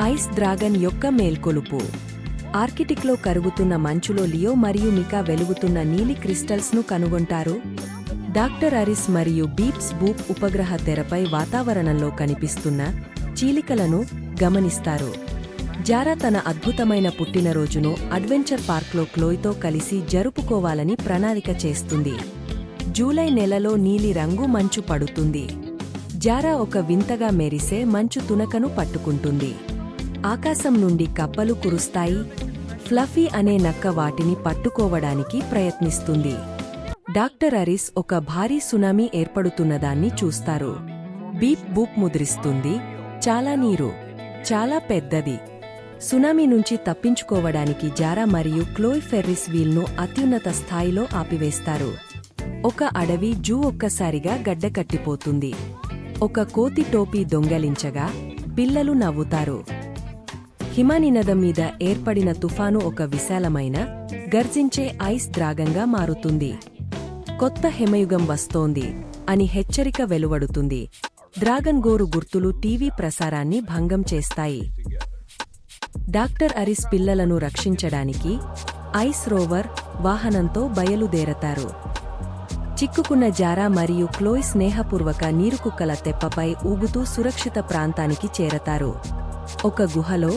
Ice dragon యొక్క మేల్కొలుపు. ఆర్కిటిక్లో కరుగుతున్న మంచులో Leo మరియు మికా వెలుగుతున్న నీలి క్రిస్టల్స్ను కనుగొంటారు. డాక్టర్ అరిస్ మరియు బీప్స్ బూప్ ఉపగ్రహ తెరపై వాతావరణంలో కనిపిస్తున్న చీలికలను గమనిస్తారు. జారా తన అద్భుతమైన పుట్టినరోజును అడ్వెంచర్ పార్క్లో క్లోయ్తో కలిసి జరుపుకోవాలని ప్రణాళిక చేస్తుంది. జూలై నెలలో నీలిరంగు మంచు పడుతుంది. జారా ఒక వింతగా మెరిసే మంచు తునకను పట్టుకుంటుంది. ఆకాశం నుండి కప్పలు కురుస్తాయి. ఫ్లఫీ అనే నక్క వాటిని పట్టుకోవడానికి ప్రయత్నిస్తుంది. డాక్టర్ అరిస్ ఒక భారీ సునామీ ఏర్పడుతున్నదాన్ని చూస్తారు. బీప్ బూప్ ముద్రిస్తుంది. చాలా నీరు, చాలా పెద్దది. సునామీ నుంచి తప్పించుకోవడానికి జారా మరియు క్లోయ్ ఫెర్రిస్ వీల్ను అత్యున్నత స్థాయిలో ఆపివేస్తారు. ఒక అడవి జూ ఒక్కసారిగా గడ్డకట్టిపోతుంది. ఒక కోతి టోపీ దొంగలించగా పిల్లలు నవ్వుతారు. హిమనినదం మీద ఏర్పడిన తుఫాను ఒక విశాలమైన, గర్జించే ఐస్ డ్రాగన్గా మారుతుంది. కొత్త హిమయుగం వస్తోంది అని హెచ్చరిక వెలువడుతుంది. డ్రాగన్ గోరు గుర్తులు టీవీ ప్రసారాన్ని భంగం చేస్తాయి. డాక్టర్ అరిస్ పిల్లలను రక్షించడానికి ఐస్ రోవర్ వాహనంతో బయలుదేరతారు. చిక్కుకున్న జారా మరియు క్లోయ్ స్నేహపూర్వక నీరుకుక్కల తెప్పపై ఊగుతూ సురక్షిత ప్రాంతానికి చేరతారు. ఒక గుహలో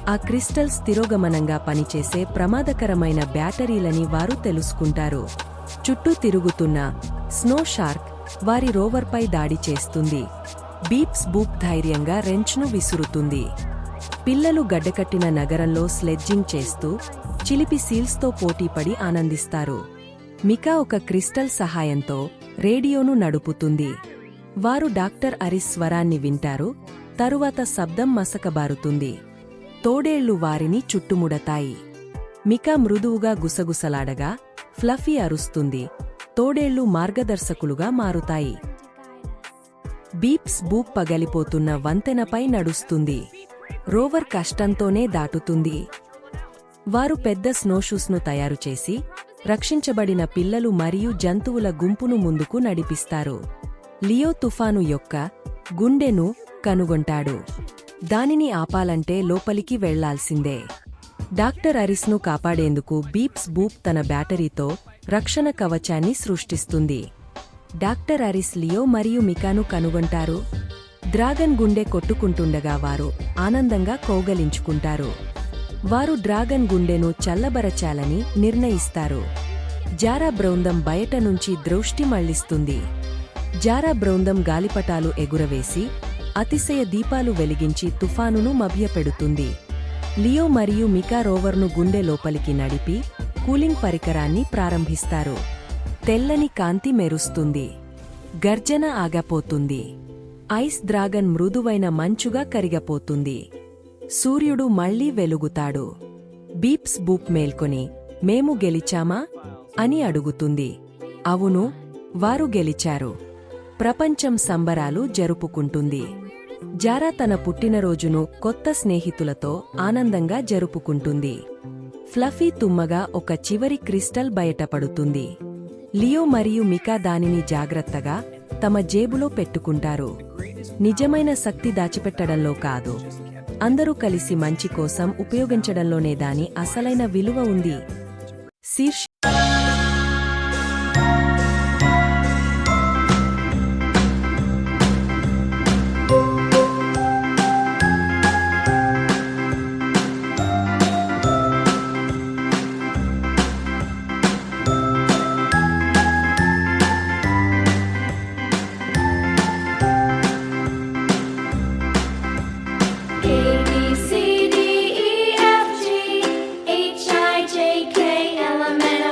ఆ క్రిస్టల్స్ తిరోగమనంగా పనిచేసే ప్రమాదకరమైన బ్యాటరీలని వారు తెలుసుకుంటారు. చుట్టూ తిరుగుతున్న స్నో షార్క్ వారి రోవర్పై దాడి చేస్తుంది. బీప్స్ బూప్ ధైర్యంగా రెంచ్ను విసురుతుంది. పిల్లలు గడ్డకట్టిన నగరంలో స్లెడ్జింగ్ చేస్తూ చిలిపి సీల్స్తో పోటీపడి ఆనందిస్తారు. మికా ఒక క్రిస్టల్ సహాయంతో రేడియోను నడుపుతుంది. వారు డాక్టర్ అరిస్ స్వరాన్ని వింటారు. తరువాత శబ్దం మసకబారుతుంది. తోడేళ్లు వారిని చుట్టుముడతాయి. మికా మృదువుగా గుసగుసలాడగా ఫ్లఫీ అరుస్తుంది. తోడేళ్లు మార్గదర్శకులుగా మారుతాయి. బీప్స్ బూప్ పగలిపోతున్న వంతెనపై నడుస్తుంది. రోవర్ కష్టంతోనే దాటుతుంది. వారు పెద్ద స్నోషూస్ను తయారుచేసి రక్షించబడిన పిల్లలు మరియు జంతువుల గుంపును ముందుకు నడిపిస్తారు. లియో తుఫాను యొక్క గుండెను కనుగొంటాడు. దానిని ఆపాలంటే లోపలికి వెళ్లాల్సిందే. డాక్టర్ అరిస్ను కాపాడేందుకు బీప్స్ బూప్ తన బ్యాటరీతో రక్షణ కవచాన్ని సృష్టిస్తుంది. డాక్టర్ అరిస్ లియో మరియు మికాను కనుగొంటారు. డ్రాగన్ గుండె కొట్టుకుంటుండగా వారు ఆనందంగా కౌగలించుకుంటారు. వారు డ్రాగన్ గుండెను చల్లబరచాలని నిర్ణయిస్తారు. జారా బృందం బయట నుంచి దృష్టి మళ్లిస్తుంది. జారా బృందం గాలిపటాలు ఎగురవేసి అతిశయ దీపాలు వెలిగించి తుఫానును మభ్యపెడుతుంది. లియో మరియు మికా రోవర్ను గుండె లోపలికి నడిపి కూలింగ్ పరికరాన్ని ప్రారంభిస్తారు. తెల్లని కాంతి మెరుస్తుంది. గర్జన ఆగపోతుంది. ఐస్ డ్రాగన్ మృదువైన మంచుగా కరిగపోతుంది. సూర్యుడు మళ్లీ వెలుగుతాడు. బీప్స్ బూప్ మేల్కొని మేము గెలిచామా అని అడుగుతుంది. అవును, వారు గెలిచారు. ప్రపంచం సంబరాలు జరుపుకుంటుంది. జారా తన పుట్టినరోజును కొత్త స్నేహితులతో ఆనందంగా జరుపుకుంటుంది. ఫ్లఫీ తుమ్మగా ఒక చివరి క్రిస్టల్ బయటపడుతుంది. లియో మరియు మికా దానిని జాగ్రత్తగా తమ జేబులో పెట్టుకుంటారు. నిజమైన శక్తి దాచిపెట్టడంలో కాదు, అందరూ కలిసి మంచి కోసం ఉపయోగించడంలోనే దాని అసలైన విలువ ఉంది. A, B, C, D, E, F, G, H, I, J, K, L, M, N,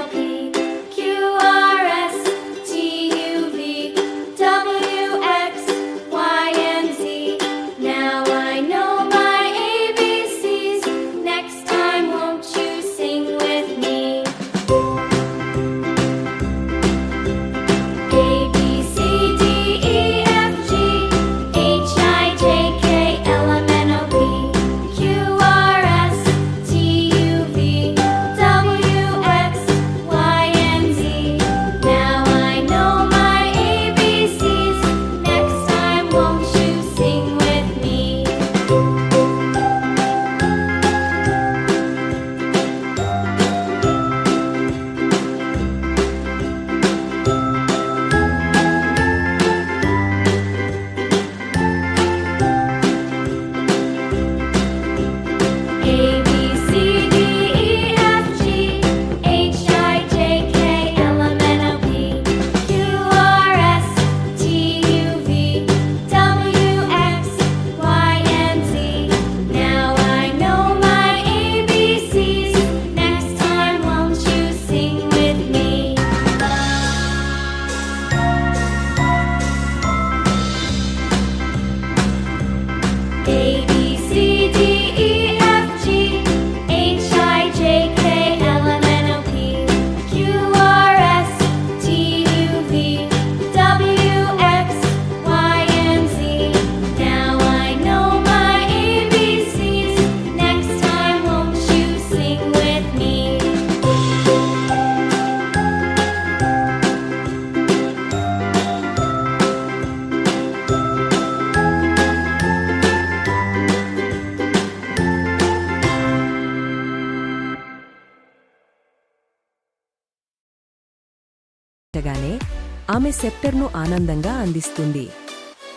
ఆమె సెప్టర్ను ఆనందంగా అందిస్తుంది.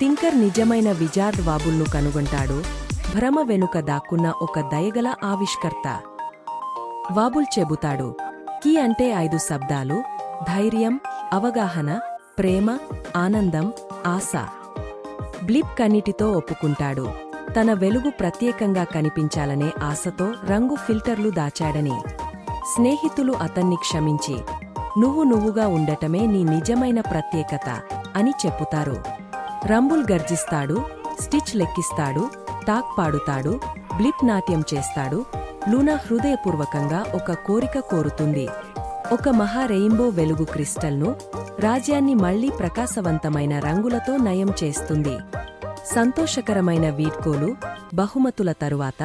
టింకర్ నిజమైన విజార్డ్ వాబుల్ను కనుగొంటాడు, భ్రమ వెనుక దాక్కున్న ఒక దయగల ఆవిష్కర్త. వాబుల్ చెబుతాడు, కీ అంటే 5 శబ్దాలు: ధైర్యం, అవగాహన, ప్రేమ, ఆనందం, ఆశ. బ్లిప్ కన్నిటితో ఒప్పుకుంటాడు, తన వెలుగు ప్రత్యేకంగా కనిపించాలనే ఆశతో రంగు ఫిల్టర్లు దాచాడని. స్నేహితులు అతన్ని క్షమించి, నువ్వుగా ఉండటమే నీ నిజమైన ప్రత్యేకత అని చెప్పుతారు. రంబుల్ గర్జిస్తాడు, స్టిచ్ లెక్కిస్తాడు, టాక్ పాడుతాడు, బ్లిప్ నాట్యం చేస్తాడు. లూనా హృదయపూర్వకంగా ఒక కోరిక కోరుతుంది, ఒక మహా రెయిన్బో వెలుగు క్రిస్టల్ను, రాజ్యాన్ని మళ్లీ ప్రకాశవంతమైన రంగులతో నయం చేస్తుంది. సంతోషకరమైన వీడ్కోలు, బహుమతుల తరువాత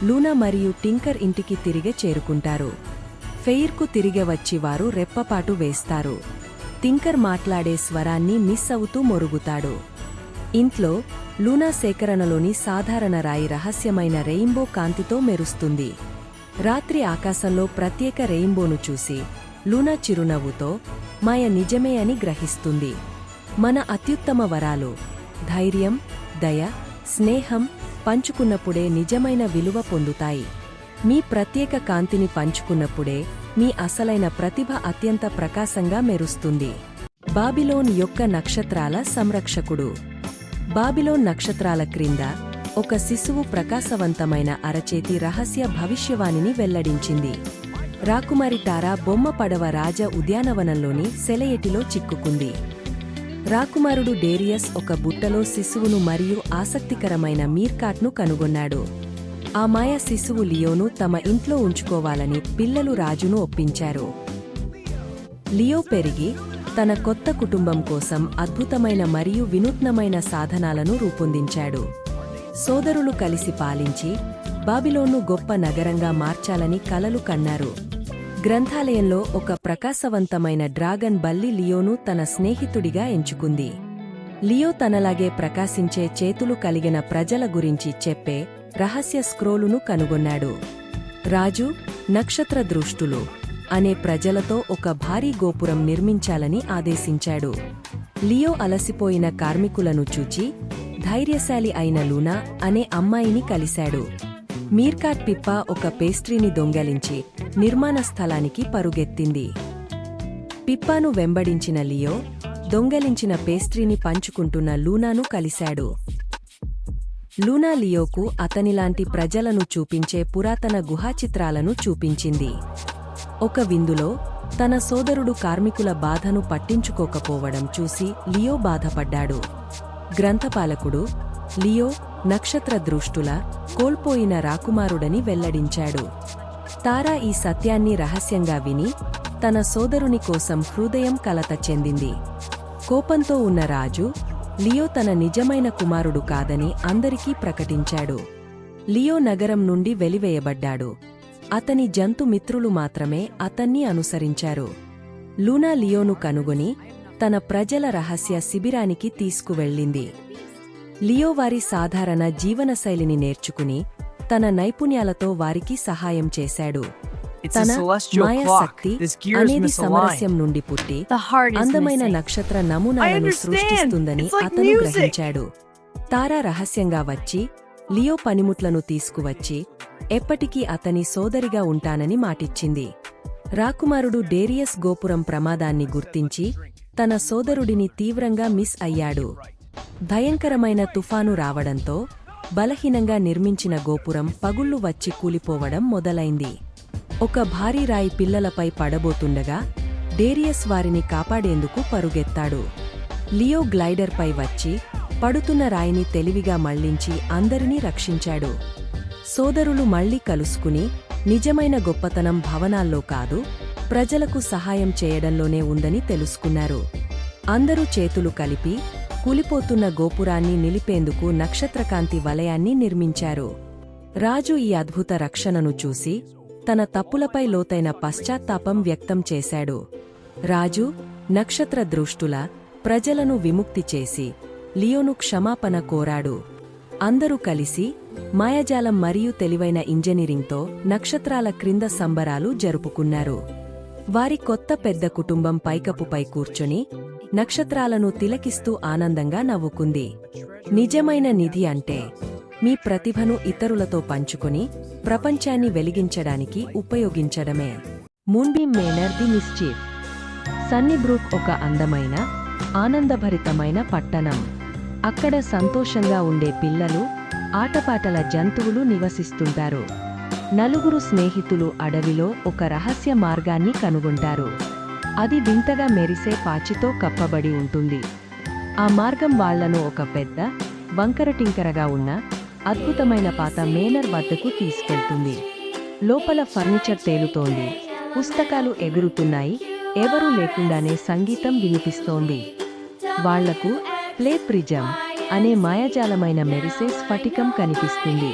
లూనా మరియు టింకర్ ఇంటికి తిరిగి చేరుకుంటారు. ఫెయిర్కు తిరిగి వచ్చి వారు రెప్పపాటు వేస్తారు. టింకర్ మాట్లాడే స్వరాన్ని మిస్ అవుతూ మొరుగుతాడు. ఇంట్లో లూనా సేకరణలోని సాధారణ రాయి రహస్యమైన రెయిన్బో కాంతితో మెరుస్తుంది. రాత్రి ఆకాశంలో ప్రత్యేక రెయిన్బోను చూసి లూనా చిరునవ్వుతో, మాయ నిజమే అని గ్రహిస్తుంది. మన అత్యుత్తమ వరాలు ధైర్యం, దయ, స్నేహం పంచుకున్నప్పుడే నిజమైన విలువ పొందుతాయి. మీ ప్రత్యేక కాంతిని పంచుకున్నప్పుడే మీ అసలైన ప్రతిభ అత్యంత ప్రకాశంగా మెరుస్తుంది. బాబిలోన్ యొక్క నక్షత్రాల సంరక్షకుడు. బాబిలోన్ నక్షత్రాల క్రింద ఒక శిశువు ప్రకాశవంతమైన అరచేతి రహస్య భవిష్యవాణిని వెల్లడించింది. రాకుమారి టారా బొమ్మ పడవ రాజ ఉద్యానవనంలోని సెలయేటిలో చిక్కుకుంది. రాకుమారుడు డేరియస్ ఒక బుట్టలో శిశువును మరియు ఆసక్తికరమైన మీర్కాట్ను కనుగొన్నాడు. ఆ మాయ శిశువు లియోను తమ ఇంట్లో ఉంచుకోవాలని పిల్లలు రాజును ఒప్పించారు. లియో పెరిగి తన కొత్త కుటుంబం కోసం అద్భుతమైన మరియు వినూత్నమైన సాధనాలను రూపొందించాడు. సోదరులు కలిసి పాలించి బాబిలోన్ను గొప్ప నగరంగా మార్చాలని కలలు కన్నారు. గ్రంథాలయంలో ఒక ప్రకాశవంతమైన డ్రాగన్ బల్లి లియోను తన స్నేహితుడిగా ఎంచుకుంది. లియో తనలాగే ప్రకాశించే చేతులు కలిగిన ప్రజల గురించి చెప్పే రహస్య స్క్రోలును కనుగొన్నాడు. రాజు, నక్షత్ర దృష్టులు అనే ప్రజలతో ఒక భారీ గోపురం నిర్మించాలని ఆదేశించాడు. లియో అలసిపోయిన కార్మికులను చూచి ధైర్యశాలి అయిన లూనా అనే అమ్మాయిని కలిశాడు. మీర్కాట్ పిప్ప ఒక పేస్ట్రీని దొంగలించి నిర్మాణ స్థలానికి పరుగెత్తింది. పిప్పాను వెంబడించిన లియో దొంగలించిన పేస్ట్రీని పంచుకుంటున్న లూనాను కలిశాడు. లూనా లియోకు అతనిలాంటి ప్రజలను చూపించే పురాతన గుహాచిత్రాలను చూపించింది. ఒక విందులో తన సోదరుడు కార్మికుల బాధను పట్టించుకోకపోవడం చూసి లియో బాధపడ్డాడు. గ్రంథపాలకుడు లియో నక్షత్ర దృష్టుల కోల్పోయిన రాకుమారుడని వెల్లడించాడు. తారా ఈ సత్యాన్ని రహస్యంగా విని తన సోదరుని కోసం హృదయం కలత చెందింది. కోపంతో ఉన్న రాజు లియో తన నిజమైన కుమారుడు కాదని అందరికీ ప్రకటించాడు. లియో నగరం నుండి వెలివేయబడ్డాడు. అతని జంతు మిత్రులు మాత్రమే అతన్ని అనుసరించారు. లూనా లియోను కనుగొని తన ప్రజల రహస్య శిబిరానికి తీసుకువెళ్ళింది. లియో వారి సాధారణ జీవనశైలిని నేర్చుకుని తన నైపుణ్యాలతో వారికి సహాయం చేశాడు. తన మాయాశక్తి అనేది సమరస్యం నుండి పుట్టి అందమైన నక్షత్ర నమూనాలను సృష్టిస్తుందని అతను గ్రహించాడు. తారా రహస్యంగా వచ్చి లియో పనిముట్లను తీసుకువచ్చి ఎప్పటికీ అతని సోదరిగా ఉంటానని మాటిచ్చింది. రాకుమారుడు డేరియస్ గోపురం ప్రమాదాన్ని గుర్తించి తన సోదరుడిని తీవ్రంగా మిస్ అయ్యాడు. భయంకరమైన తుఫాను రావడంతో బలహీనంగా నిర్మించిన గోపురం పగుళ్లు వచ్చి కూలిపోవడం మొదలైంది. ఒక భారీ రాయి పిల్లలపై పడబోతుండగా డేరియస్ వారిని కాపాడేందుకు పరుగెత్తాడు. లియో గ్లైడర్పై వచ్చి పడుతున్న రాయిని తెలివిగా మళ్లించి అందరినీ రక్షించాడు. సోదరులు మళ్లీ కలుసుకుని నిజమైన గొప్పతనం భవనాల్లో కాదు, ప్రజలకు సహాయం చేయడంలోనే ఉందని తెలుసుకున్నారు. అందరూ చేతులు కలిపి కూలిపోతున్న గోపురాన్ని నిలిపేందుకు నక్షత్రకాంతి వలయాన్ని నిర్మించారు. రాజు ఈ అద్భుత రక్షణను చూసి తన తప్పులపై లోతైన పశ్చాత్తాపం వ్యక్తం చేశాడు. రాజు నక్షత్ర దృష్టుల ప్రజలను విముక్తి చేసి లియోను క్షమాపణ కోరాడు. అందరూ కలిసి మాయాజాలం మరియు తెలివైన ఇంజనీరింగ్తో నక్షత్రాల క్రింద సంబరాలు జరుపుకున్నారు. వారి కొత్త పెద్ద కుటుంబం పైకప్పుపై కూర్చొని నక్షత్రాలను తిలకిస్తూ ఆనందంగా నవ్వుకుంది. నిజమైన నిధి అంటే మీ ప్రతిభను ఇతరులతో పంచుకొని ప్రపంచాన్ని వెలిగించడానికి ఉపయోగించడమే. మూన్బీమ్ మేనర్ ది మిస్చీఫ్. సన్నీబ్రూక్ ఒక అందమైన, ఆనందభరితమైన పట్టణం. అక్కడ సంతోషంగా ఉండే పిల్లలు, ఆటపాటల జంతువులు నివసిస్తుంటారు. నలుగురు స్నేహితులు అడవిలో ఒక రహస్య మార్గాన్ని కనుగొంటారు. అది వింతగా మెరిసే పాచితో కప్పబడి ఉంటుంది. ఆ మార్గం వాళ్లను ఒక పెద్ద, వంకరటింకరగా ఉన్న అద్భుతమైన పాత మేనర్ వద్దకు తీసుకెళ్తుంది. లోపల ఫర్నిచర్ తేలుతోంది, పుస్తకాలు ఎగురుతున్నాయి, ఎవరూ లేకుండానే సంగీతం వినిపిస్తోంది. వాళ్లకు ప్లే ప్రిజం అనే మాయాజాలమైన మెరిసే స్ఫటికం కనిపిస్తుంది.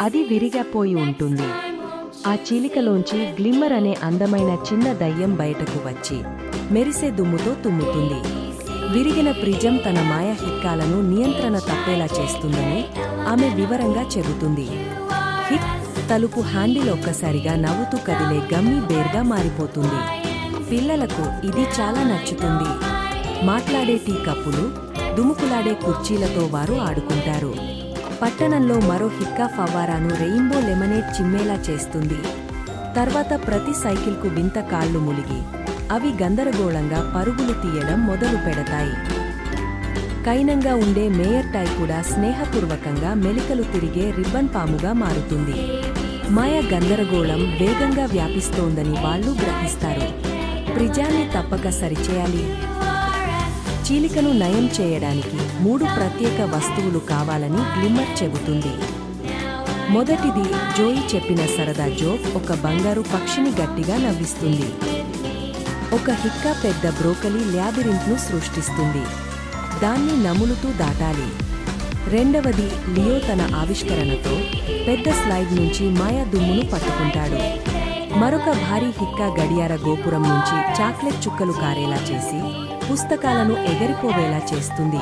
అది విరిగిపోయి ఉంటుంది. ఆ చీలికలోంచి గ్లిమ్మర్ అనే అందమైన చిన్న దయ్యం బయటకు వచ్చి మెరిసే దుమ్ముతో తుమ్ముతుంది. విరిగిన ప్రిజం తన మాయా హిక్కాలను నియంత్రణ తప్పేలా చేస్తుందని ఆమె వివరంగా చెబుతుంది. హిక్ తలుపు హ్యాండిల్ ఒక్కసారిగా నవ్వుతూ కదిలే గమ్మీ బేర్గా మారిపోతుంది. పిల్లలకు ఇది చాలా నచ్చుతుంది. మాట్లాడే టీ కప్పులు, దుముకులాడే కుర్చీలతో వారు ఆడుకుంటారు. పట్టణంలో మరో హిక్కా ఫవ్వారాను రెయిన్బో లెమనేడ్ చిమ్మేలా చేస్తుంది. తర్వాత ప్రతి సైకిల్కు వింత కాళ్లు ములిగి అవి గందరగోళంగా పరుగులు తీయడం మొదలు పెడతాయి. కైనంగా ఉండే మేయర్ టై కూడా స్నేహపూర్వకంగా మెలికలు తిరిగే రిబ్బన్ పాముగా మారుతుంది. మాయ గందరగోళం వేగంగా వ్యాపిస్తోందని వాళ్లు గ్రహిస్తారు. ప్రిజాన్ని తప్పక సరిచేయాలి. చీలికను నయం చేయడానికి 3 ప్రత్యేక వస్తువులు కావాలని గ్లిమ్మర్ చెబుతుంది. మొదటిది జోయి చెప్పిన సరదా జోక్. ఒక బంగారు పక్షిని గట్టిగా నవ్విస్తుంది. ఒక హిక్కా పెద్ద బ్రోకలీ ల్యాబిరింత్ను సృష్టిస్తుంది. దాన్ని నములుతూ దాటాలి. రెండవది లియో తన ఆవిష్కరణతో పెద్ద స్లైడ్ నుంచి మాయా దుమ్మును పట్టుకుంటాడు. మరొక భారీ హిక్కా గడియార గోపురం నుంచి చాక్లెట్ చుక్కలు కారేలా చేసి పుస్తకాలను ఎగరిపోవేలా చేస్తుంది.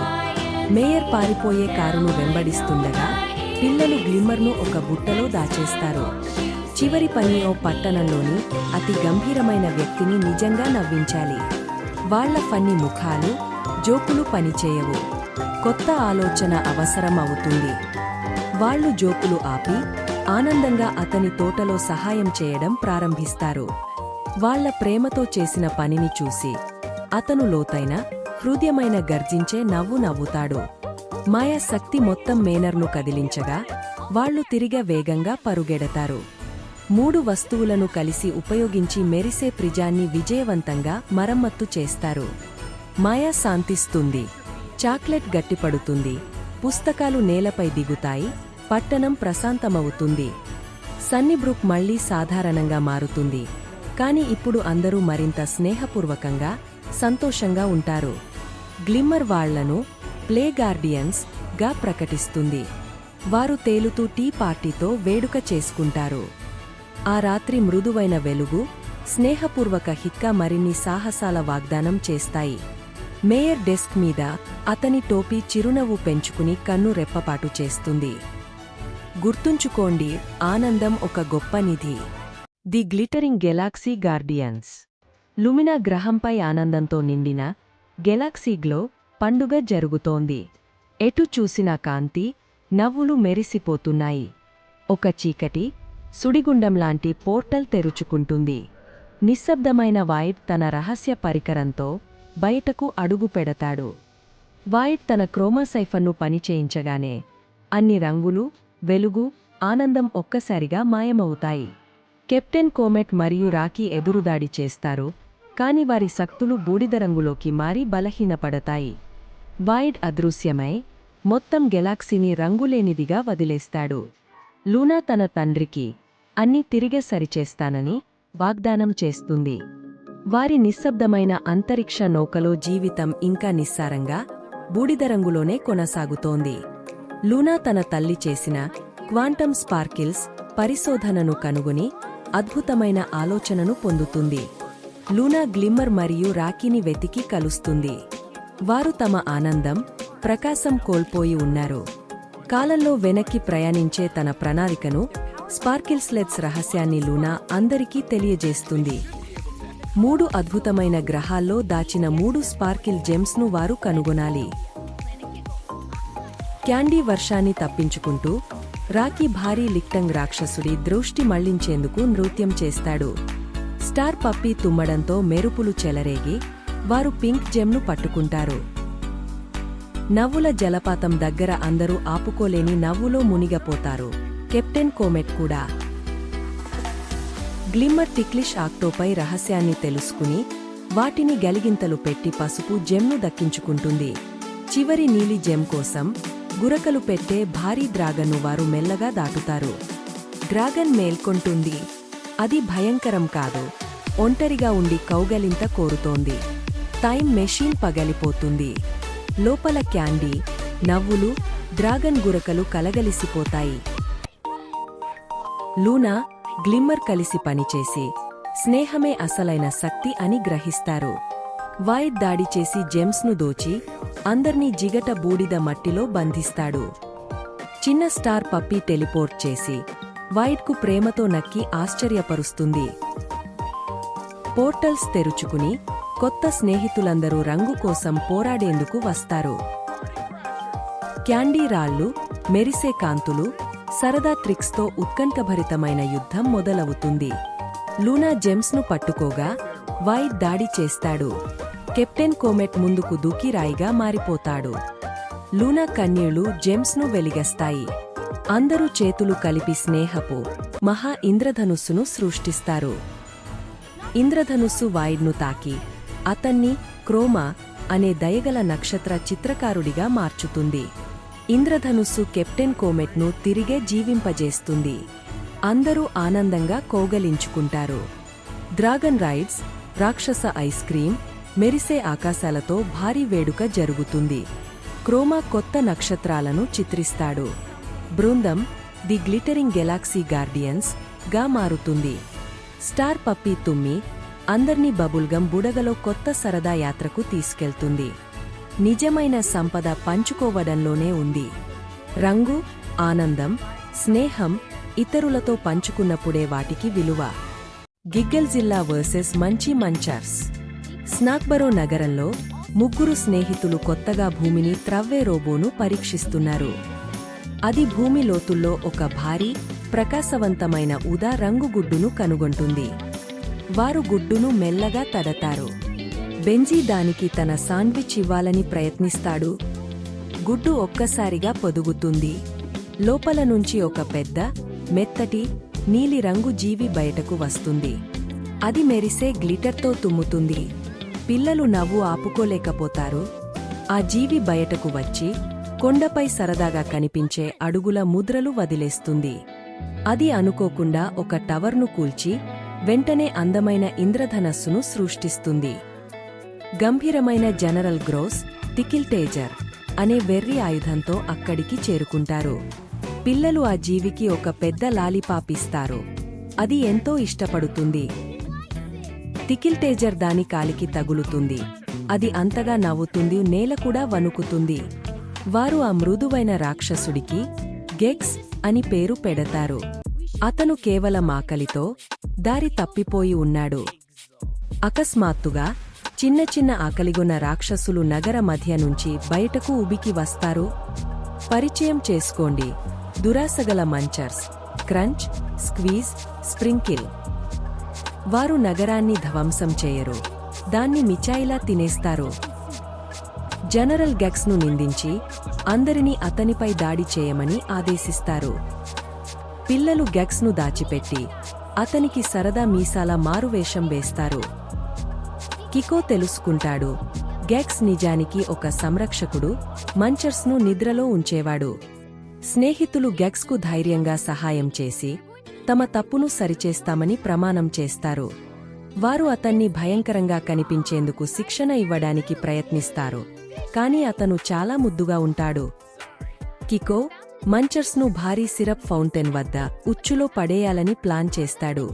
మేయర్ పారిపోయే కారును వెంబడిస్తుండగా పిల్లలు గ్లిమ్మర్ను ఒక బుట్టలో దాచేస్తారు. చివరి పని ఓ పట్టణంలోని అతి గంభీరమైన వ్యక్తిని నిజంగా నవ్వించాలి. వాళ్ల ఫన్నీ ముఖాలు, జోకులు పనిచేయవు. కొత్త ఆలోచన అవసరం అవుతుంది. వాళ్లు జోకులు ఆపి ఆనందంగా అతని తోటలో సహాయం చేయడం ప్రారంభిస్తారు. వాళ్ల ప్రేమతో చేసిన పనిని చూసి అతను లోతైన, హృదయమైన గర్జించే నవ్వు నవ్వుతాడు. మాయా శక్తి మొత్తం మేనర్ను కదిలించగా వాళ్లు తిరిగి వేగంగా పరుగెడతారు. 3 వస్తువులను కలిసి ఉపయోగించి మెరిసే ప్రిజాన్ని విజయవంతంగా మరమ్మత్తు చేస్తారు. మాయా శాంతిస్తుంది. చాక్లెట్ గట్టిపడుతుంది. పుస్తకాలు నేలపై దిగుతాయి. పట్టణం ప్రశాంతమవుతుంది. సన్నీబ్రూక్ మళ్లీ సాధారణంగా మారుతుంది. కాని ఇప్పుడు అందరూ మరింత స్నేహపూర్వకంగా, సంతోషంగా ఉంటారు. గ్లిమ్మర్ వాళ్లను ప్లే గార్డియన్స్ గా ప్రకటిస్తుంది. వారు తేలుతూ టీ పార్టీతో వేడుక చేసుకుంటారు. ఆ రాత్రి మృదువైన వెలుగు, స్నేహపూర్వక హిక్కా మరిన్ని సాహసాల వాగ్దానం చేస్తాయి. మేయర్ డెస్క్ మీద అతని టోపీ చిరునవ్వు పెంచుకుని కన్ను రెప్పపాటు చేస్తుంది. గుర్తుంచుకోండి, ఆనందం ఒక గొప్ప నిధి. The glittering galaxy guardians. Lumina గ్రహంపై ఆనందంతో నిండిన గెలాక్సీగ్లో పండుగ జరుగుతోంది. ఎటు చూసినా కాంతి, నవ్వులు మెరిసిపోతున్నాయి. ఒక చీకటి, సుడిగుండంలాంటి పోర్టల్ తెరుచుకుంటుంది. నిశ్శబ్దమైన వైడ్ తన రహస్య పరికరంతో బయటకు అడుగు పెడతాడు. వైడ్ తన క్రోమాసైఫర్ను పనిచేయించగానే అన్ని రంగులు, వెలుగు, ఆనందం ఒక్కసారిగా మాయమవుతాయి. కెప్టెన్ కోమెట్ మరియు రాకీ ఎదురుదాడి చేస్తారు, కాని వారి శక్తులు బూడిద రంగులోకి మారి బలహీనపడతాయి. వైడ్ అదృశ్యమై మొత్తం గెలాక్సీని రంగులేనిదిగా వదిలేస్తాడు. లూనా తన తండ్రికి అన్నీ తిరిగే సరిచేస్తానని వాగ్దానం చేస్తుంది. వారి నిశ్శబ్దమైన అంతరిక్ష నౌకలో జీవితం ఇంకా నిస్సారంగా బూడిద రంగులోనే కొనసాగుతోంది. లూనా తన తల్లి చేసిన క్వాంటమ్ స్పార్కిల్స్ పరిశోధనను కనుగొని అద్భుతమైన ఆలోచనను పొందుతుంది. లూనా గ్లిమ్మర్ మరియు రాకీని వెతికి కలుస్తుంది. వారు తమ ఆనందం, ప్రకాశం కోల్పోయి ఉన్నారు. కాలంలో వెనక్కి ప్రయాణించే తన ప్రణాళికను, స్పార్కిల్స్లెట్స్ రహస్యాన్ని లూనా అందరికీ తెలియజేస్తుంది. 3 అద్భుతమైన గ్రహాల్లో దాచిన 3 స్పార్కిల్ జెమ్స్ను వారు కనుగొనాలి. క్యాండీ వర్షాన్ని తప్పించుకుంటూ రాకీ భారీ లిక్టంగ్ రాక్షసుడి దృష్టి మళ్లించేందుకు నృత్యం చేస్తాడు. స్టార్ పప్పీ తుమ్మడంతో మెరుపులు చెలరేగి వారు పింక్ జెమ్ను పట్టుకుంటారు. నవ్వుల జలపాతం దగ్గర అందరూ ఆపుకోలేని నవ్వులో మునిగపోతారు, కెప్టెన్ కోమెట్ కూడా. గ్లిమ్మర్ టిక్లిష్ ఆక్టోపై రహస్యాన్ని తెలుసుకుని వాటిని గలిగింతలు పెట్టి పసుపు జెమ్ను దక్కించుకుంటుంది. చివరి నీలి జెమ్ కోసం గురకలు పెట్టే భారీ డ్రాగన్ను వారు మెల్లగా దాటుతారు. డ్రాగన్ మేల్కొంటుంది. అది భయంకరం కాదు, ఒంటరిగా ఉండి కౌగలింత కోరుతోంది. టైం మెషీన్ పగలిపోతుంది. లోపల క్యాండీ, నవ్వులు, డ్రాగన్ గురకలు కలగలిసిపోతాయి. లూనా, గ్లిమ్మర్ కలిసి పనిచేసి స్నేహమే అసలైన శక్తి అని గ్రహిస్తారు. వైట్ దాడి చేసి జెమ్స్ను దోచి అందర్నీ జిగట బూడిద మట్టిలో బంధిస్తాడు. చిన్న స్టార్ పప్పీ టెలిపోర్ట్ చేసి వైట్కు ప్రేమతో నక్కి ఆశ్చర్యపరుస్తుంది. పోర్టల్స్ తెరుచుకుని కొత్త స్నేహితులందరూ రంగు కోసం పోరాడేందుకు వస్తారు. క్యాండీ రాళ్ళు, మెరిసే కాంతులు, సరదా ట్రిక్స్తో ఉత్కంఠభరితమైన యుద్ధం మొదలవుతుంది. లూనా జెమ్స్ను పట్టుకోగా వైట్ దాడి చేస్తాడు. కెప్టెన్ కోమెట్ ముందుకు దూకి రాయిగా మారిపోతాడు. లూనా కన్నీళ్లు జెమ్స్ను వెలిగస్తాయి. అందరూ చేతులు కలిపి స్నేహపు మహా ఇంద్రధనుస్సును సృష్టిస్తారు. ఇంద్రధనుస్సు వైడ్ను తాకి అతన్ని క్రోమా అనే దయగల నక్షత్ర చిత్రకారుడిగా మార్చుతుంది. ఇంద్రధనుస్సు కెప్టెన్ కోమెట్ను తిరిగే జీవింపజేస్తుంది. అందరూ ఆనందంగా కౌగలించుకుంటారు. డ్రాగన్ రైడ్స్, రాక్షస ఐస్ క్రీం, మెరిసే ఆకాశాలతో భారీ వేడుక జరుగుతుంది. క్రోమా కొత్త నక్షత్రాలను చిత్రిస్తాడు. బృందం ది గ్లిటరింగ్ గెలాక్సీ గార్డియన్స్ గా మారుతుంది. స్టార్ పప్పీ తుమ్మి అందర్నీ బబుల్గం బుడగలో కొత్త సరదా యాత్రకు తీసుకెళ్తుంది. నిజమైన సంపద పంచుకోవడంలోనే ఉంది. రంగు, ఆనందం, స్నేహం ఇతరులతో పంచుకున్నప్పుడే వాటికి విలువ. గిగ్గెల్జిల్లా వర్సెస్ మంచి మంచర్స్. స్నాక్బరో నగరంలో 3 స్నేహితులు కొత్తగా భూమిని త్రవ్వే రోబోను పరీక్షిస్తున్నారు. అది భూమి లోతుల్లో ఒక భారీ, ప్రకాశవంతమైన ఊదా రంగు గుడ్డును కనుగొంటుంది. వారు గుడ్డును మెల్లగా తడతారు. బెంజీ దానికి తన శాండ్విచ్ ఇవ్వాలని ప్రయత్నిస్తాడు. గుడ్డు ఒక్కసారిగా పొదుగుతుంది. లోపల నుంచి ఒక పెద్ద, మెత్తటి, నీలిరంగు జీవి బయటకు వస్తుంది. అది మెరిసే గ్లిటర్తో తుమ్ముతుంది. పిల్లలు నవ్వు ఆపుకోలేకపోతారు. ఆ జీవి బయటకు వచ్చి కొండపై సరదాగా కనిపించే అడుగుల ముద్రలు వదిలేస్తుంది. అది అనుకోకుండా ఒక టవర్ను కూల్చి వెంటనే అందమైన ఇంద్రధనస్సును సృష్టిస్తుంది. గంభీరమైన జనరల్ గ్రోస్ టికిల్టేజర్ అనే వెర్రి ఆయుధంతో అక్కడికి చేరుకుంటారు. పిల్లలు ఆ జీవికి ఒక పెద్ద లాలీపాప్ ఇస్తారు. అది ఎంతో ఇష్టపడుతుంది. టికిల్టేజర్ దాని కాలికి తగులుతుంది. అది అంతగా నవ్వుతుంది, నేల కూడా వణుకుతుంది. వారు ఆ మృదువైన రాక్షసుడికి గెక్స్ అని పేరు పెడతారు. అతను కేవలం ఆకలితో దారి తప్పిపోయి ఉన్నాడు. అకస్మాత్తుగా చిన్న చిన్న ఆకలిగొన్న రాక్షసులు నగర మధ్య నుంచి బయటకు ఉబికి వస్తారు. పరిచయం చేసుకోండి, దురాసగల మంచర్స్, క్రంచ్, స్క్వీజ్, స్ప్రింకిల్. వారు నగరాన్ని ధ్వంసం చేయరు, దాన్ని మిఠాయిలా తినేస్తారు. జనరల్ గెక్స్ను నిందించి అందరినీ అతనిపై దాడి చేయమని ఆదేశిస్తారు. పిల్లలు గెక్స్ను దాచిపెట్టి అతనికి సరదా మీసాల మారువేషం వేస్తారు. కికో తెలుసుకుంటాడు, గెక్స్ నిజానికి ఒక సంరక్షకుడు, మంచర్స్ను నిద్రలో ఉంచేవాడు. స్నేహితులు గెక్స్కు ధైర్యంగా సహాయం చేసి తమ తప్పును సరిచేస్తామని ప్రమాణం చేస్తారు. వారు అతన్ని భయంకరంగా కనిపించేందుకు శిక్షణ ఇవ్వడానికి ప్రయత్నిస్తారు, కాని అతను చాలా ముద్దుగా ఉంటాడు. కికో మంచర్స్ను భారీ సిరప్ ఫౌంటైన్ వద్ద ఉచ్చులో పడేయాలని ప్లాన్ చేస్తాడు.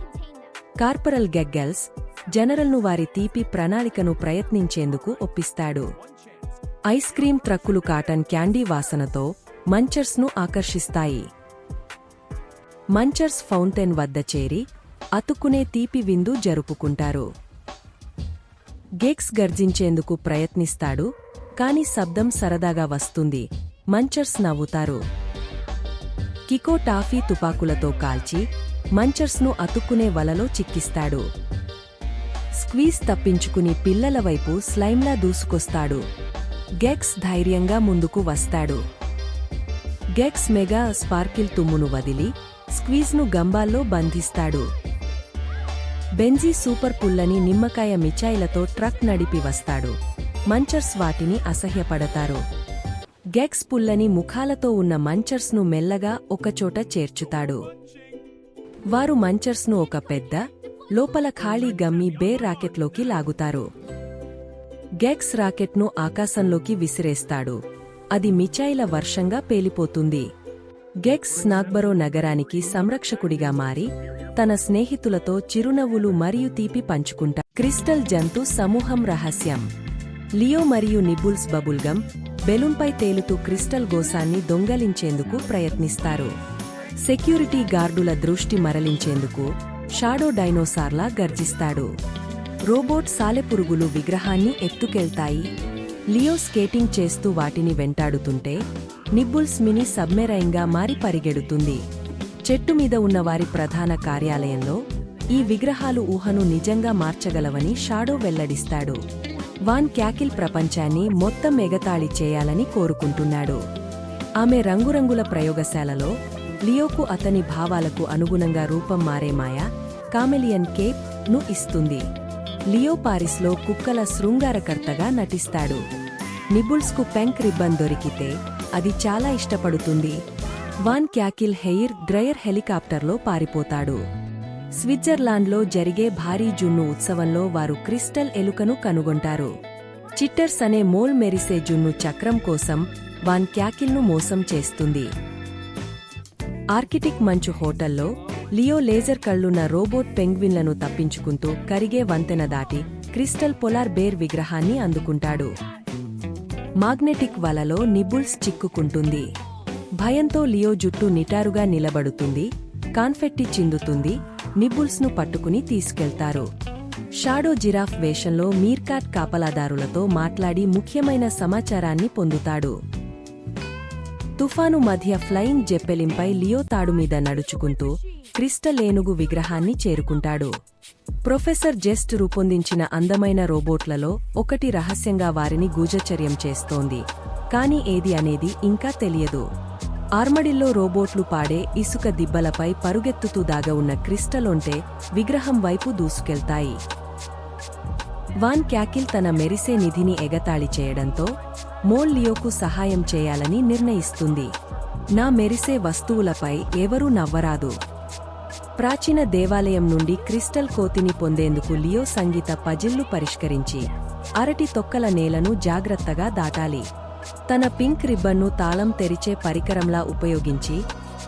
కార్పొరల్ గెగ్గెల్స్ జనరల్ను వారి తీపి ప్రణాళికను ప్రయత్నించేందుకు ఒప్పిస్తాడు. ఐస్ క్రీం ట్రక్కులు కాటన్ క్యాండీ వాసనతో మంచర్స్ను ఆకర్షిస్తాయి. మంచర్స్ ఫౌంటైన్ వద్ద చేరి అతుక్కునే తీపి విందు జరుపుకుంటారు. గెక్స్ గర్జించేందుకు ప్రయత్నిస్తాడు, కాని శబ్దం సరదాగా వస్తుంది. మంచర్స్ నవ్వుతారు. కికో టాఫీ తుపాకులతో కాల్చి మంచర్స్ను అతుక్కునే వలలో చిక్కిస్తాడు. స్క్వీజ్ తప్పించుకుని పిల్లల వైపు స్లైమ్లా దూసుకొస్తాడు. గెక్స్ ధైర్యంగా ముందుకు వస్తాడు. గెక్స్ మెగా స్పార్కిల్ తుమ్మును వదిలి స్క్వీజ్ను గంబాల్లో బంధిస్తాడు. బెంజీ సూపర్ పుల్లని నిమ్మకాయ మిఠాయిలతో ట్రక్ నడిపి వస్తాడు. మంచర్స్ వాటిని అసహ్యపడతారు. గెక్స్ పుల్లని ముఖాలతో ఉన్న మంచర్స్ను మెల్లగా ఒకచోట చేర్చుతాడు. వారు మంచర్స్ను ఒక పెద్ద, లోపల ఖాళీ గమ్మీ బేర్ రాకెట్లోకి లాగుతారు. గెక్స్ రాకెట్ను ఆకాశంలోకి విసిరేస్తాడు. అది మిఠాయిల వర్షంగా పేలిపోతుంది. గెక్స్ స్నాగ్బరో నగరానికి సంరక్షకుడిగా మారి తన స్నేహితులతో చిరునవ్వులు మరియు తీపి పంచుకుంటా. క్రిస్టల్ జంతు సమూహం రహస్యం. లియో మరియు నిబుల్స్ బబుల్గమ్ బెలూన్పై తేలుతూ క్రిస్టల్ గోసాన్ని దొంగలించేందుకు ప్రయత్నిస్తారు. సెక్యూరిటీ గార్డుల దృష్టి మరలించేందుకు షాడో డైనోసార్లా గర్జిస్తాడు. రోబోట్ సాలెపురుగులు విగ్రహాన్ని ఎత్తుకెళ్తాయి. లియో స్కేటింగ్ చేస్తూ వాటిని వెంటాడుతుంటే నిబ్బుల్స్ మినీ సబ్మెరైన్గా మారి పరిగెడుతుంది. చెట్టుమీద ఉన్నవారి ప్రధాన కార్యాలయంలో ఈ విగ్రహాలు ఊహను నిజంగా మార్చగలవని షాడో వెల్లడిస్తాడు. వాన్ క్యాకిల్ ప్రపంచాన్ని మొత్తం ఎగతాళి చేయాలని కోరుకుంటున్నాడు. ఆమె రంగురంగుల ప్రయోగశాలలో లియోకు అతని భావాలకు అనుగుణంగా రూపం మారే మాయా కామెలియన్ కేప్ ను ఇస్తుంది. లియో పారిస్లో కుక్కల శృంగారకర్తగా నటిస్తాడు. నిబుల్స్కు పెంక్ రిబ్బన్ దొరికితే అది చాలా ఇష్టపడుతుంది. వాన్ క్యాకిల్ హెయిర్ డ్రయర్ హెలికాప్టర్లో పారిపోతాడు. స్విట్జర్లాండ్లో జరిగే భారీ జున్ను ఉత్సవంలో వారు క్రిస్టల్ ఎలుకను కనుగొంటారు. చిట్టర్స్ అనే మోల్ మెరిసే జున్ను చక్రం కోసం వాన్ క్యాకిల్ను మోసం చేస్తుంది. ఆర్కిటిక్ మంచు హోటల్లో లియో లేజర్ కళ్లున్న రోబోట్ పెంగ్విన్లను తప్పించుకుంటూ కరిగే వంతెన దాటి క్రిస్టల్ పొలార్ బేర్ విగ్రహాన్ని అందుకుంటాడు. మాగ్నెటిక్ వలలో నిబుల్స్ చిక్కుకుంటుంది. భయంతో లియో జుట్టు నిటారుగా నిలబడుతుంది. కాన్ఫెట్టి చిందుతుంది. నిబుల్స్ను పట్టుకుని తీసుకెళ్తారు. షాడో జిరాఫ్ వేషంలో మీర్కాట్ కాపలాదారులతో మాట్లాడి ముఖ్యమైన సమాచారాన్ని పొందుతాడు. తుఫాను మధ్య ఫ్లయింగ్ జెప్పెలింపై లియో తాడుమీద నడుచుకుంటూ క్రిస్టల్ ఏనుగు విగ్రహాన్ని చేరుకుంటాడు. ప్రొఫెసర్ జెస్ట్ రూపొందించిన అందమైన రోబోట్లలో ఒకటి రహస్యంగా వారిని గూఢచర్యం చేస్తోంది. కాని ఏది అనేది ఇంకా తెలియదు. ఆర్మడిల్లో రోబోట్లు పాడే ఇసుక దిబ్బలపై పరుగెత్తుతూ దాగ ఉన్న క్రిస్టలొంటే విగ్రహం వైపు దూసుకెళ్తాయి. వాన్ క్యాకిల్ తన మెరిసే నిధిని ఎగతాళి చేయడంతో మోల్ లియోకు సహాయం చేయాలని నిర్ణయిస్తుంది. నా మెరిసే వస్తువులపై ఎవరూ నవ్వరాదు. ప్రాచీన దేవాలయం నుండి క్రిస్టల్ కోతిని పొందేందుకు లియో సంగీత పజిల్లు పరిష్కరించి అరటి తొక్కల నేలను జాగ్రత్తగా దాటాలి. తన పింక్ రిబ్బన్ను తాళం తెరిచే పరికరంలా ఉపయోగించి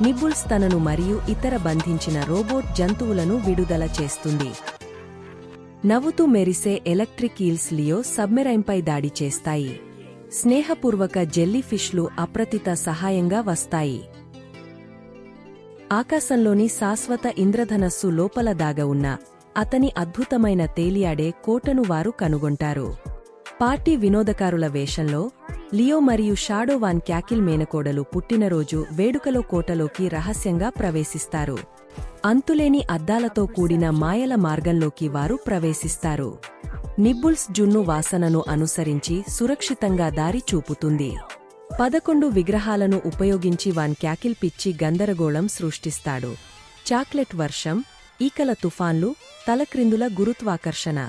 నిబుల్స్ తనను మరియు ఇతర బంధించిన రోబోట్ జంతువులను విడుదల చేస్తుంది. నవ్వుతూ మెరిసే ఎలక్ట్రిక్ ఈల్స్ లియో సబ్మెరైన్పై దాడి చేస్తాయి. స్నేహపూర్వక జెల్లీఫిష్లు అప్రతిత సహాయంగా వస్తాయి. ఆకాశంలోని శాశ్వత ఇంద్రధనస్సు లోపల దాగ ఉన్న అతని అద్భుతమైన తేలియాడే కోటను వారు కనుగొంటారు. పార్టీ వినోదకారుల వేషంలో లియో మరియు షాడో వాన్ క్యాకిల్ మేనకోడలు పుట్టినరోజు వేడుకలో కోటలోకి రహస్యంగా ప్రవేశిస్తారు. అంతులేని అద్దాలతో కూడిన మాయల మార్గంలోకి వారు ప్రవేశిస్తారు. నిబ్బుల్స్ జున్ను వాసనను అనుసరించి సురక్షితంగా దారి చూపుతుంది. 11 విగ్రహాలను ఉపయోగించి వాన్ క్యాకిల్ పిచ్చి గందరగోళం సృష్టిస్తాడు. చాక్లెట్ వర్షం, ఈకల తుఫాన్లు, తలక్రిందుల గురుత్వాకర్షణ.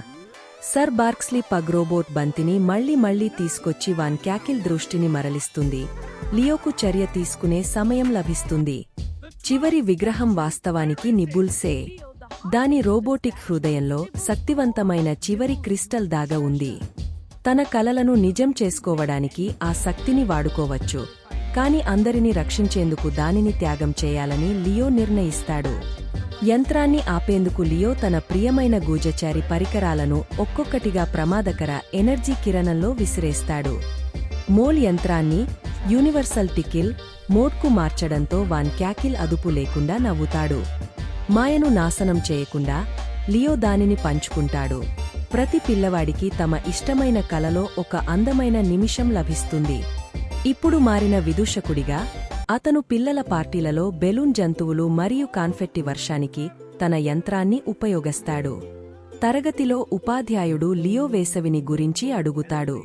సర్ బార్క్స్లీ పగ్ రోబోట్ బంతిని మళ్లీ తీసుకొచ్చి వాన్ క్యాకిల్ దృష్టిని మరలిస్తుంది. లియోకు చర్య తీసుకునే సమయం లభిస్తుంది. చివరి విగ్రహం వాస్తవానికి నిబుల్సే. దాని రోబోటిక్ హృదయంలో శక్తివంతమైన చివరి క్రిస్టల్ దాగ ఉంది. తన కలలను నిజం చేసుకోవడానికి ఆ శక్తిని వాడుకోవచ్చు, కాని అందరినీ రక్షించేందుకు దానిని త్యాగం చేయాలని లియో నిర్ణయిస్తాడు. యంత్రాన్ని ఆపేందుకు లియో తన ప్రియమైన గూఢచారి పరికరాలను ఒక్కొక్కటిగా ప్రమాదకర ఎనర్జీ కిరణంలో విసిరేస్తాడు. మోల్ యంత్రాన్ని యూనివర్సల్ టికిల్ మోడ్కు మార్చడంతో వాన్ క్యాకిల్ అదుపు లేకుండా నవ్వుతాడు. మాయను నాశనం చేయకుండా లియో దానిని పంచుకుంటాడు. ప్రతి పిల్లవాడికి తమ ఇష్టమైన కలలో ఒక అందమైన నిమిషం లభిస్తుంది. ఇప్పుడు మారిన విదూషకుడిగా అతను పిల్లల పార్టీలలో బెలూన్ జంతువులు మరియు కాన్ఫెట్టి వర్షానికి తన యంత్రాన్ని ఉపయోగిస్తాడు. తరగతిలో ఉపాధ్యాయుడు లియో వేసవిని గురించి అడుగుతాడు.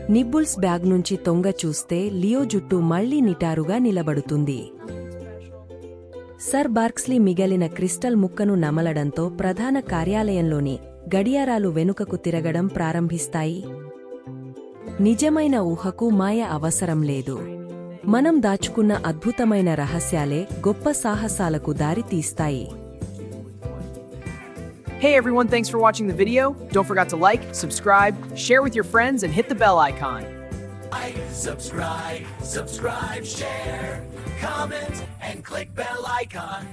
నిబ్బుల్స్ బ్యాగ్ నుంచి తొంగ చూస్తే లియో జుట్టు మళ్లీ నిటారుగా నిలబడుతుంది. సర్ బార్క్స్లీ మిగిలిన క్రిస్టల్ ముక్కను నమలడంతో ప్రధాన కార్యాలయంలోని గడియారాలు వెనుకకు తిరగడం ప్రారంభిస్తాయి. నిజమైన ఊహకు మాయ అవసరం లేదు. మనం దాచుకున్న అద్భుతమైన రహస్యాలే గొప్ప సాహసాలకు దారి తీస్తాయి. Hey everyone, thanks for watching the video. Don't forget to like, subscribe, share with your friends, and hit the bell icon. Like, subscribe, share, comment, and click bell icon.